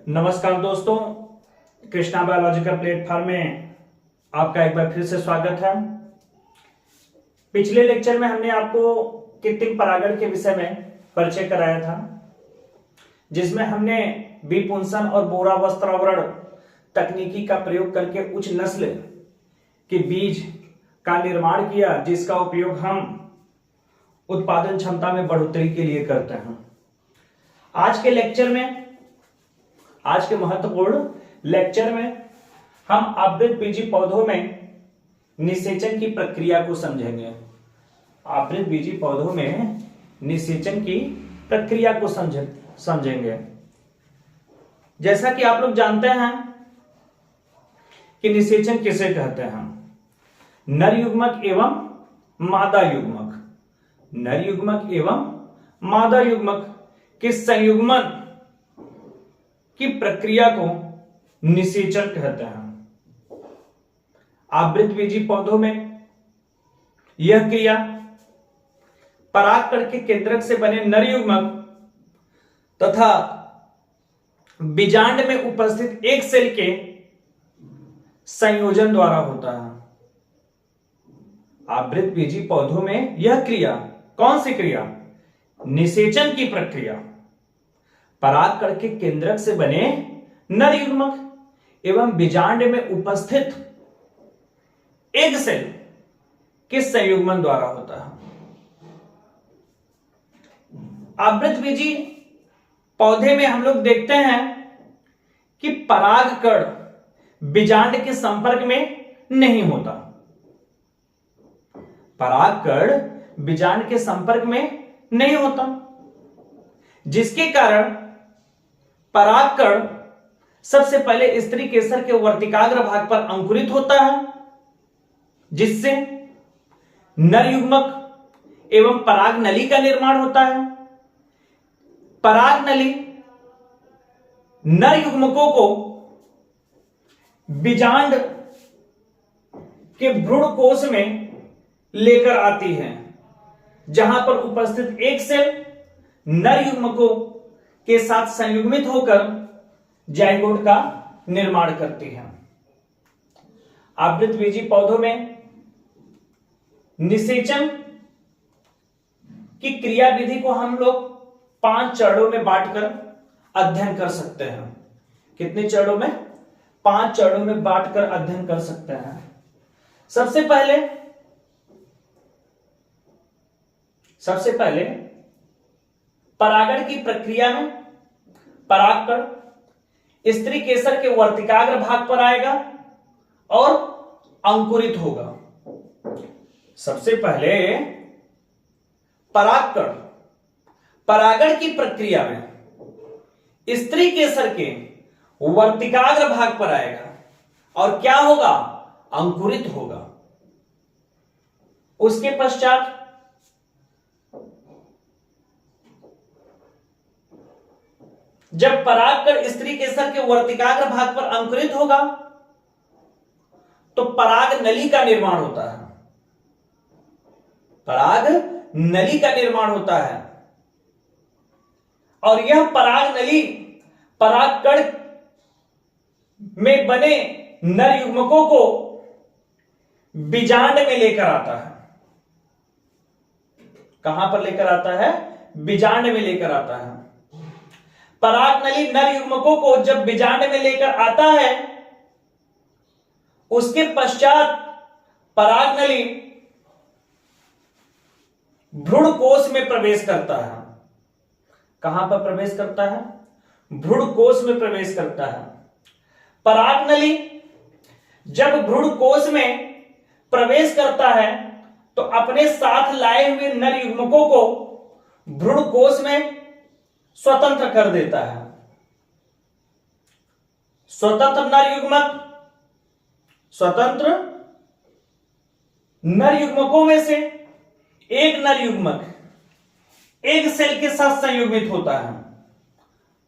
नमस्कार दोस्तों, Krishna biological platform में आपका एक बार फिर से स्वागत है। पिछले लेक्चर में हमने आपको कृत्रिम परागण के विषय में परिचय कराया था, जिसमें हमने विपुंसन और बोरा वस्त्रावरण तकनीकी का प्रयोग करके उच्च नस्ल के बीज का निर्माण किया, जिसका उपयोग हम उत्पादन क्षमता में बढ़ोतरी के लिए करते हैं। आज के महत्वपूर्ण लेक्चर में हम आवृतबीजी पौधों में निषेचन की प्रक्रिया को समझेंगे। आवृतबीजी पौधों में निषेचन की प्रक्रिया को समझेंगे। जैसा कि आप लोग जानते हैं कि निषेचन किसे कहते हैं। नर युग्मक एवं मादा युग्मक, नर युग्मक एवं मादा युग्मक के संयुग्मन की प्रक्रिया को निषेचन कहते हैं। आवृतबीजी पौधों में यह क्रिया परागकण के केंद्रक से बने नर युग्मक तथा बीजांड में उपस्थित एक सेल के संयोजन द्वारा होता है। आवृतबीजी पौधों में यह क्रिया, कौन सी क्रिया? निषेचन की प्रक्रिया परागकण के केंद्रक से बने नर युग्मक एवं बीजांड में उपस्थित एक सेल के संयुग्मन द्वारा होता है। आवृतबीजी पौधे में हम लोग देखते हैं कि परागकण बीजांड के संपर्क में नहीं होता। परागकण बीजांड के संपर्क में नहीं होता, जिसके कारण परागकण सबसे पहले स्त्री केसर के वर्तिकाग्र भाग पर अंकुरित होता है, जिससे नर युग्मक एवं पराग नली का निर्माण होता है। पराग नली नर युग्मकों को बीजांड के भ्रूण कोश में लेकर आती है, जहां पर उपस्थित एक सेल नर युग्मकों के साथ संयुग्मित होकर जाइगोट का निर्माण करती है। आवृतबीजी पौधों में निषेचन की क्रिया विधि को हम लोग 5 चरणों में बांटकर अध्ययन कर सकते हैं। कितने चरणों में? 5 चरणों में बांटकर अध्ययन कर सकते हैं। सबसे पहले परागण की प्रक्रिया में परागकण स्त्री केसर के वर्तिकाग्र भाग पर आएगा और अंकुरित होगा। सबसे पहले परागकण परागण की प्रक्रिया में स्त्री केसर के वर्तिकाग्र भाग पर आएगा और क्या होगा? अंकुरित होगा। उसके पश्चात जब परागकण स्त्री केसर के वर्तिकाग्र भाग पर अंकुरित होगा तो पराग नली का निर्माण होता है। पराग नली का निर्माण होता है और यह पराग नली परागकण में बने नर युग्मकों को बीजांड में लेकर आता है। कहां पर लेकर आता है? बीजांड में लेकर आता है। पराग नली नर युग्मकों को जब बीजांड में लेकर आता है, उसके पश्चात पराग नली भ्रूण कोश में प्रवेश करता है। कहां पर प्रवेश करता है? भ्रूण कोश में प्रवेश करता है। पराग नली जब भ्रूण कोश में प्रवेश करता है तो अपने साथ लाए हुए नर युग्मकों को भ्रूण कोश में स्वतंत्र कर देता है। स्वतंत्र नर युग्मकों में से एक नर युग्मक एक सेल के साथ संयुग्मित होता है।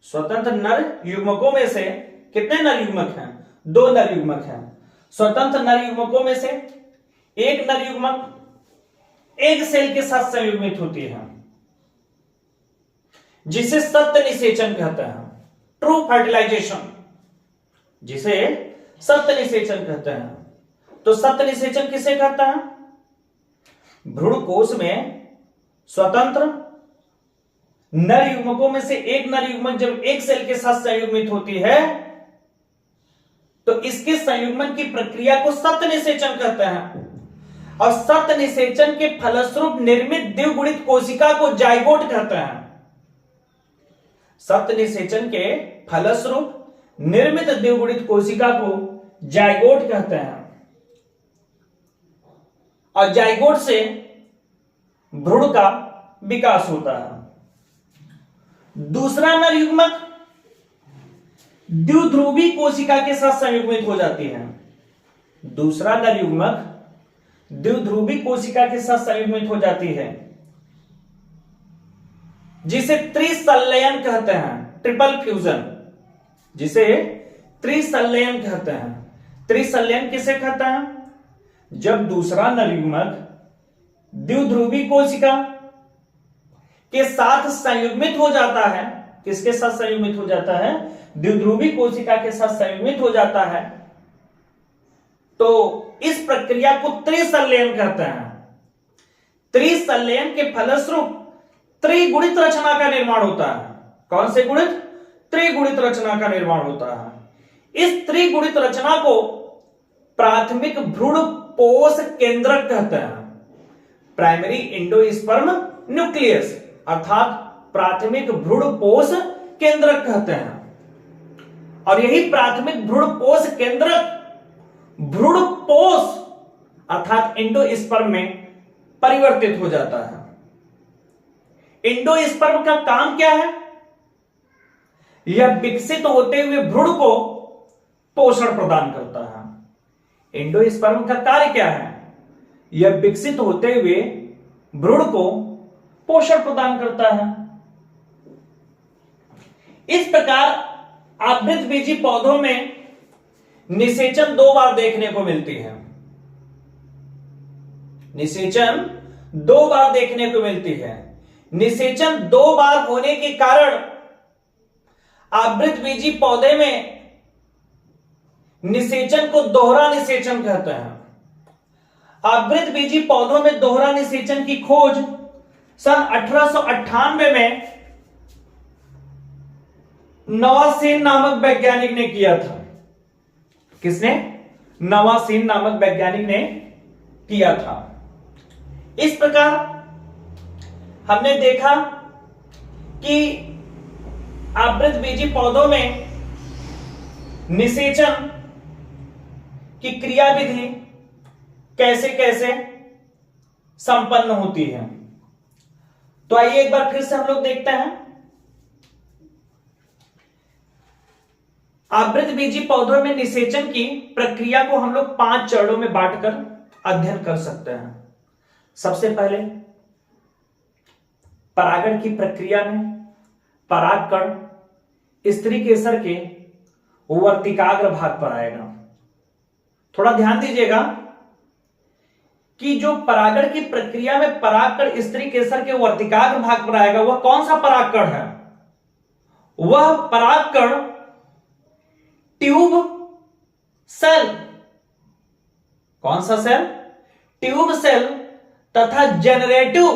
स्वतंत्र नर युग्मकों में से कितने नर युग्मक हैं? 2 नर युग्मक हैं। स्वतंत्र नर युग्मकों में से एक नर युग्मक एक सेल के साथ संयुग्मित होती है, जिसे सत्य निषेचन कहते हैं। ट्रू फर्टिलाइजेशन, जिसे सत्य निषेचन कहते हैं। तो सत्य निषेचन किसे कहता है? भ्रूण कोश में स्वतंत्र नर युग्मकों में से एक नर युग्मक जब एक सेल के साथ संयुग्मित होती है तो इसके संयुग्मन की प्रक्रिया को सत्य निषेचन कहते हैं। और सत्य निषेचन के फलस्वरूप निर्मित द्विगुणित कोशिका को जाइगोट कहते हैं। सत्य निषेचन के फलस्वरूप निर्मित द्विगुणित कोशिका को जाइगोट कहते हैं। और जाइगोट से भ्रूण का विकास होता है। दूसरा नर युग्मक द्विध्रुवी कोशिका के साथ संयुग्मित हो जाती है। दूसरा नर युग्मक द्विध्रुवी कोशिका के साथ संयुग्मित हो जाती है, जिसे त्रिसंलयन कहते हैं, ट्रिपल फ्यूजन, जिसे त्रिसंलयन कहते हैं। त्रिसंलयन किसे कहते हैं? जब दूसरा नर युग्मक द्विध्रुवी कोशिका के साथ संयुग्मित हो जाता है। किसके साथ संयुग्मित हो जाता है? द्विध्रुवी कोशिका के साथ संयुग्मित हो जाता है, तो इस प्रक्रिया को त्रिसंलयन कहते हैं। त्रिसंलयन के फलस्वरूप त्रिगुणित रचना का निर्माण होता है। कौन से गुणित? त्रिगुणित रचना का निर्माण होता है। इस त्रिगुणित रचना को प्राथमिक भ्रूण पोष केंद्रक कहते हैं, प्राइमरी एंडोस्पर्म न्यूक्लियस, अर्थात प्राथमिक भ्रूण पोष केंद्रक कहते हैं। और यही प्राथमिक भ्रूण पोष केंद्रक भ्रूण पोष अर्थात एंडोस्पर्म में परिवर्तित हो जाता है। एंडोस्पर्म का काम क्या है? यह विकसित होते हुए भ्रूण को पोषण प्रदान करता है। एंडोस्पर्म का कार्य क्या है? यह विकसित होते हुए भ्रूण को पोषण प्रदान करता है। इस प्रकार आवृतबीजी पौधों में निषेचन 2 बार देखने को मिलती है। निषेचन 2 बार देखने को मिलती है। निषेचन 2 बार होने के कारण आवृतबीजी पौधे में निषेचन को दोहरा निषेचन कहते हैं। आवृतबीजी पौधों में दोहरा निषेचन की खोज सन 1898 में नवासीन नामक वैज्ञानिक ने किया था। किसने? नवासीन नामक वैज्ञानिक ने किया था। इस प्रकार हमने देखा कि आवृतबीजी पौधों में निषेचन की क्रियाविधि कैसे कैसे संपन्न होती है। तो आइए एक बार फिर से हम लोग देखते हैं। आवृतबीजी पौधों में निषेचन की प्रक्रिया को हम लोग 5 चरणों में बांटकर अध्ययन कर सकते हैं। सबसे पहले परागण की प्रक्रिया में परागकण स्त्री केसर के वर्तिकाग्र भाग पर आएगा। थोड़ा ध्यान दीजिएगा कि जो परागण की प्रक्रिया में परागकण स्त्री केसर के वर्तिकाग्र भाग पर आएगा, वह कौन सा परागकण है? वह परागकण ट्यूब सेल। कौन सा सेल? ट्यूब सेल तथा जेनरेटिव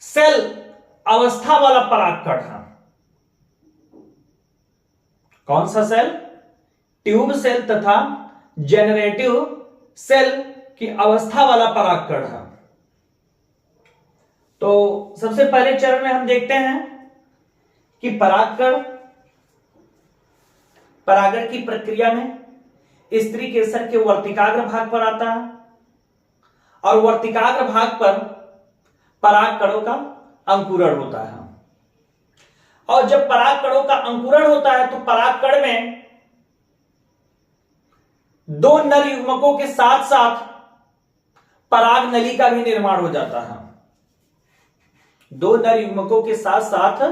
सेल अवस्था वाला परागकण है। कौन सा सेल? ट्यूब सेल तथा जेनरेटिव सेल की अवस्था वाला परागकण है। तो सबसे पहले चरण में हम देखते हैं कि परागण की प्रक्रिया में स्त्री केसर के वर्तिकाग्र भाग पर आता है और वर्तिकाग्र भाग पर परागकणों का अंकुरण होता है। और जब परागकणों का अंकुरण होता है तो परागकण में 2 नर युग्मकों के साथ साथ पराग नली का भी निर्माण हो जाता है। 2 नर युग्मकों के साथ साथ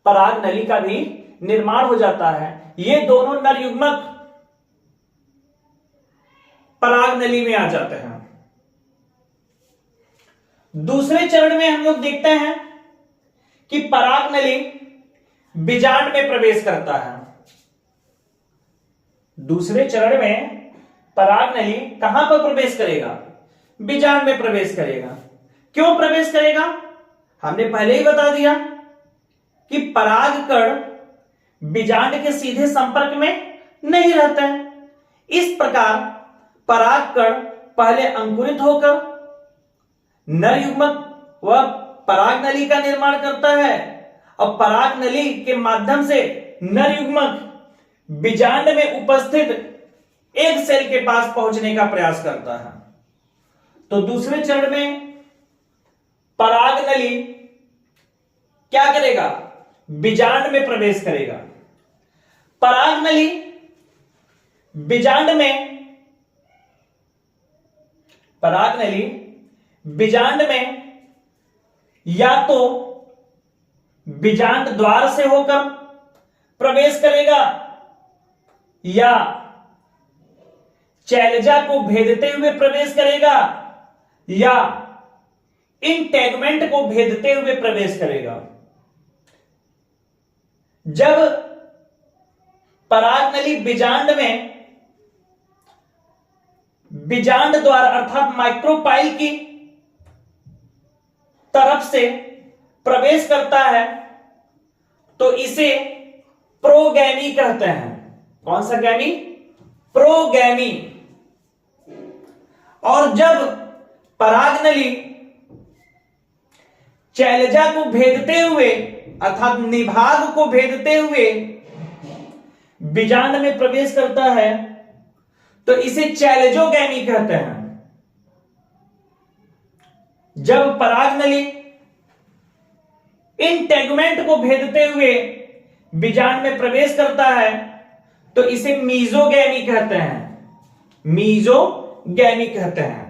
पराग नली का भी निर्माण हो जाता है। ये दोनों नर युग्मक पराग नली में आ जाते हैं। दूसरे चरण में हम लोग देखते हैं कि पराग नली बीजांड में प्रवेश करता है। दूसरे चरण में परागनली कहां पर प्रवेश करेगा? बीजांड में प्रवेश करेगा। क्यों प्रवेश करेगा? हमने पहले ही बता दिया कि परागकण बीजांड के सीधे संपर्क में नहीं रहता है। इस प्रकार परागकण पहले अंकुरित होकर नर युग्मक व परागनली का निर्माण करता है और परागनली के माध्यम से नर युग्मक बीजांड में उपस्थित एक सेल के पास पहुंचने का प्रयास करता है। तो दूसरे चरण में परागनली क्या करेगा? बीजांड में प्रवेश करेगा। परागनली बीजांड में या तो बीजांड द्वार से होकर प्रवेश करेगा या चैलजा को भेदते हुए प्रवेश करेगा या इंटेगमेंट को भेदते हुए प्रवेश करेगा। जब परागनली बीजांड द्वार अर्थात माइक्रोपाइल की तरफ से प्रवेश करता है तो इसे प्रोगैमी कहते हैं। कौन सा गैमी? प्रोगैमी। और जब परागनली चैलजा को भेदते हुए अर्थात निभाग को भेदते हुए बीजांड में प्रवेश करता है तो इसे चैलेजोगैमी कहते हैं। जब परागनली इंटेगुमेंट को भेदते हुए बीजांड में प्रवेश करता है तो इसे मीजोगैमी कहते हैं। मीजोगैमी कहते हैं।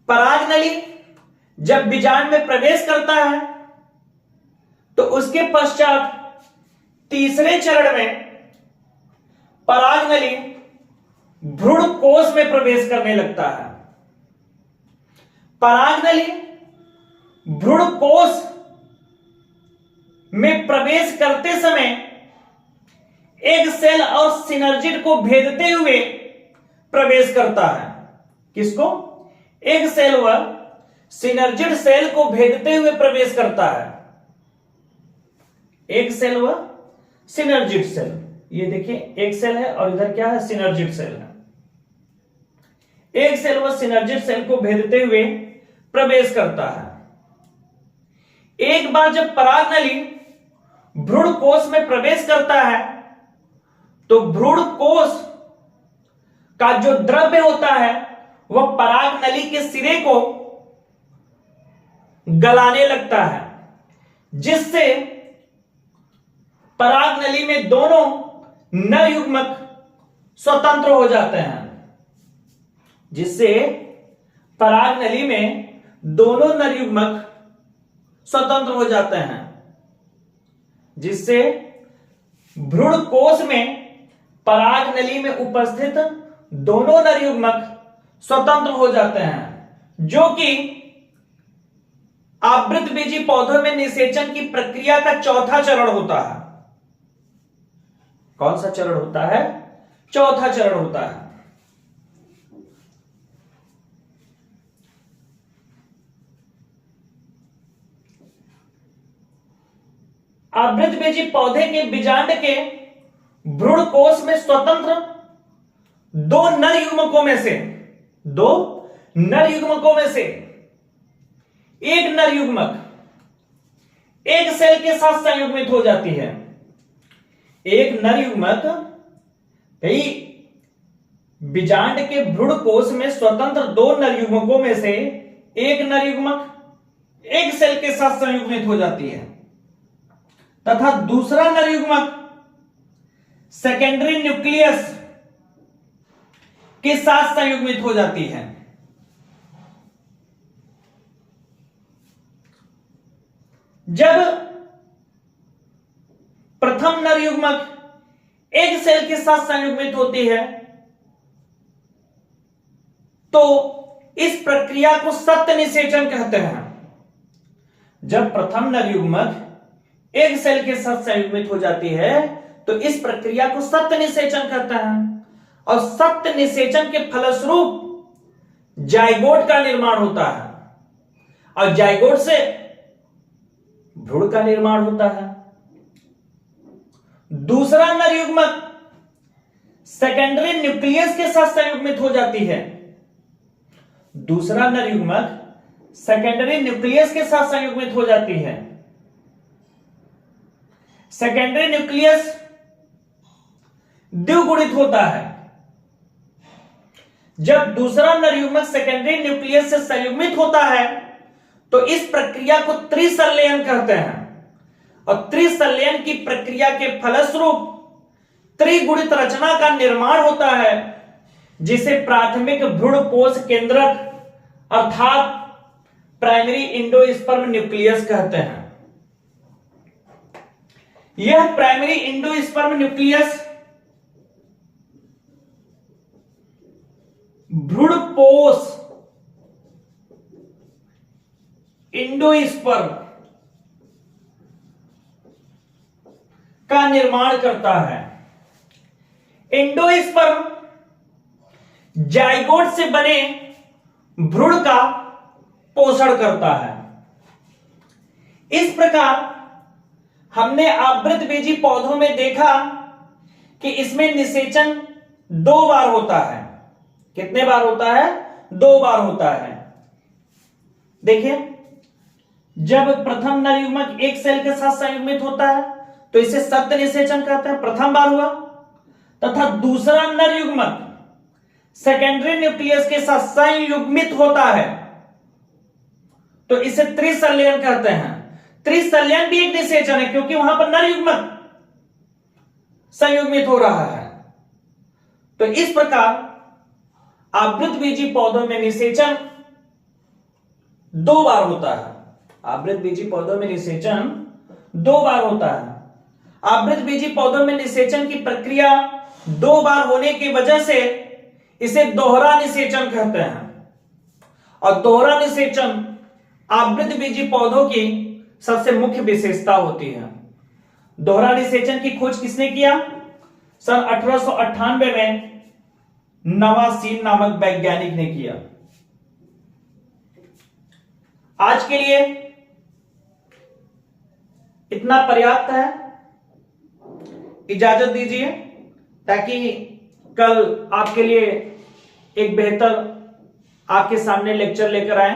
परागनली जब बीजांड में प्रवेश करता है तो उसके पश्चात तीसरे चरण में परागनली भ्रूण कोश में प्रवेश करने लगता है। परागनली भ्रूण कोश में प्रवेश करते समय एग सेल और सिनर्जिड को भेदते हुए प्रवेश करता है। किसको? एग सेल व सिनर्जिड सेल को भेदते हुए प्रवेश करता है। एग सेल व सिनर्जिड सेल, ये देखिए एग सेल है और इधर क्या है? सिनर्जिड सेल है। एग सेल व सिनर्जिड सेल को भेदते हुए प्रवेश करता है। एक बार जब परागनली भ्रूण कोश में प्रवेश करता है तो भ्रूण कोश का जो द्रव्य होता है वह परागनली के सिरे को गलाने लगता है, जिससे परागनली में दोनों नर युग्मक स्वतंत्र हो जाते हैं। जिससे परागनली में दोनों नर युग्मक स्वतंत्र हो जाते हैं, जिससे भ्रूण कोश में परागनली में उपस्थित दोनों नर युग्मक स्वतंत्र हो जाते हैं, जो कि आवृतबीजी पौधों में निषेचन की प्रक्रिया का चौथा चरण होता है। कौन सा चरण होता है? चौथा चरण होता है। आवृतबीजी पौधे के बीजांड के भ्रूण कोश में स्वतंत्र दो नर युग्मकों में से एक नर युग्मक एक सेल के साथ संयुग्मित हो जाती है। एक नर युग्मक बीजांड के भ्रूण कोश में स्वतंत्र दो नर युग्मकों में से एक नर युग्मक एक सेल के साथ संयुग्मित हो जाती है तथा दूसरा नर युग्मक सेकेंडरी न्यूक्लियस के साथ संयुग्मित हो जाती है। जब प्रथम नर युग्मक एक सेल के साथ संयुग्मित होती है तो इस प्रक्रिया को सत्य निषेचन कहते हैं। जब प्रथम नर युग्मक एक सेल के साथ संयुग्मित हो जाती है तो इस प्रक्रिया को सत्य निषेचन कहते हैं और सत्य निषेचन के फलस्वरूप जाइगोट का निर्माण होता है और जाइगोट से भ्रूण का निर्माण होता है। दूसरा नर युग्मक सेकेंडरी न्यूक्लियस के साथ संयुग्मित हो जाती है। दूसरा नर युग्मक सेकेंडरी न्यूक्लियस के साथ संयुग्मित हो जाती है। सेकेंडरी न्यूक्लियस द्विगुणित होता है। जब दूसरा नर युग्मक सेकेंडरी न्यूक्लियस से संयुग्मित होता है तो इस प्रक्रिया को त्रिसंलयन कहते हैं और त्रिसंलयन की प्रक्रिया के फलस्वरूप त्रिगुणित रचना का निर्माण होता है जिसे प्राथमिक भ्रूणपोष केंद्रक अर्थात प्राइमरी इंडोस्पर्म न्यूक्लियस कहते हैं। यह प्राइमरी इंडोस्पर्म न्यूक्लियस भ्रूणपोष इंडोस्पर्म का निर्माण करता है। इंडोस्पर्म जाइगोट से बने भ्रूण का पोषण करता है। इस प्रकार हमने आवृतबीजी पौधों में देखा कि इसमें निषेचन 2 बार होता है। कितने बार होता है? 2 बार होता है। देखिए, जब प्रथम नर युग्मक एक सेल के साथ संयुग्मित होता है तो इसे सत्य निषेचन कहते हैं, प्रथम बार हुआ, तथा दूसरा नर युग्मक सेकेंडरी न्यूक्लियस के साथ संयुग्मित होता है तो इसे त्रिसंलयन कहते हैं। त्रिसंलयन भी एक निषेचन है क्योंकि वहां पर नर युग्मक संयुग्मित हो रहा है। तो इस प्रकार आवृतबीजी पौधों में निषेचन 2 बार होता है। आवृतबीजी पौधों में निषेचन 2 बार होता है। आवृतबीजी पौधों में निषेचन की प्रक्रिया 2 बार होने की वजह से इसे दोहरा निषेचन कहते हैं और दोहरा निषेचन आवृतबीजी पौधों की सबसे मुख्य विशेषता होती है। दोहरा निषेचन की खोज किसने किया? सन 1898 में नवासीन नामक वैज्ञानिक ने किया। आज के लिए इतना पर्याप्त है। इजाजत दीजिए ताकि कल आपके लिए एक बेहतर आपके सामने लेक्चर लेकर आए।